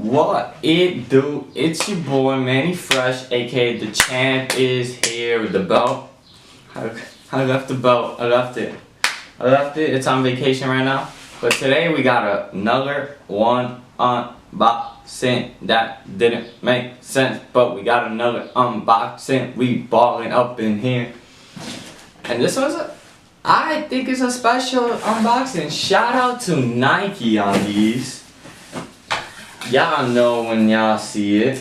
What it do? It's your boy Manny Fresh, aka the champ, is here with the belt. I left the belt. I left it. It's on vacation right now. But today we got another one unboxing that didn't make sense. But we got another unboxing. We balling up in here. And this one's I think it's a special unboxing. Shout out to Nike on these. Y'all know when y'all see it.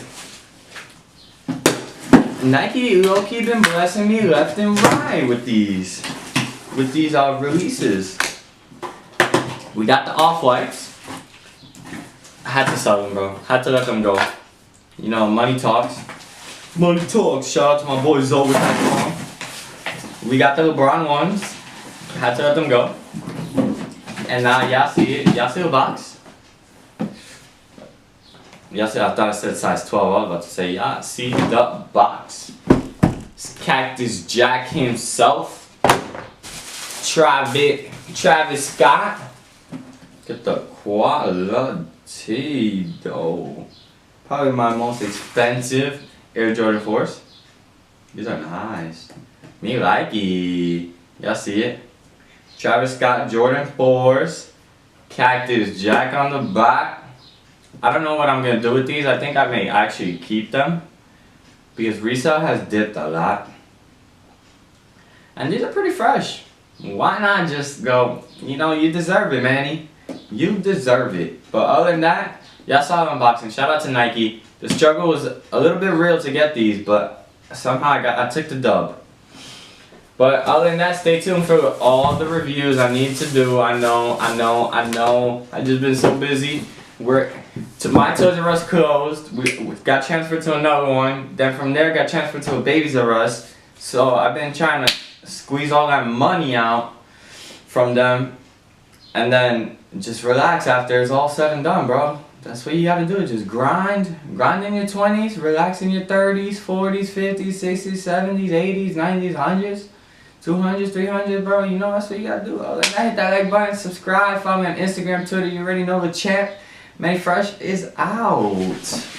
Nike low-key been blessing me left and right with these releases. We got the Off-Whites. I had to sell them, bro. Had to let them go. You know, money talks. Money talks. Shout out to my boy Zoe with that song. We got the LeBron ones. Had to let them go. And now y'all see it. Y'all see the box? Y'all see, I thought I said size 12. I was about to say, y'all see the box. It's Cactus Jack himself. Travis Scott. Get the quality though. Probably my most expensive Air Jordan 4s. These are nice. Me like it. Y'all see it? Travis Scott Jordan 4s. Cactus Jack on the back. I don't know what I'm gonna do with these. I think I may actually keep them because resale has dipped a lot. And these are pretty fresh. Why not just go, you know, you deserve it, Manny. You deserve it. But other than that, y'all saw the unboxing. Shout out to Nike. The struggle was a little bit real to get these, but somehow I took the dub. But other than that, stay tuned for all the reviews I need to do. I know. I just been so busy. My Toys R Us closed. We got transferred to another one. Then from there got transferred to a Babies R Us. So I've been trying to squeeze all that money out from them. And then just relax after it's all said and done, bro. That's what you gotta do. Just grind. Grind in your 20s. Relax in your 30s, 40s, 50s, 60s, 70s, 80s, 90s, 100s. 200s, 300s, bro. You know that's what you gotta do. Other than that, hit that like button, subscribe, follow me on Instagram, Twitter. You already know the champ. Manny Fresh is out.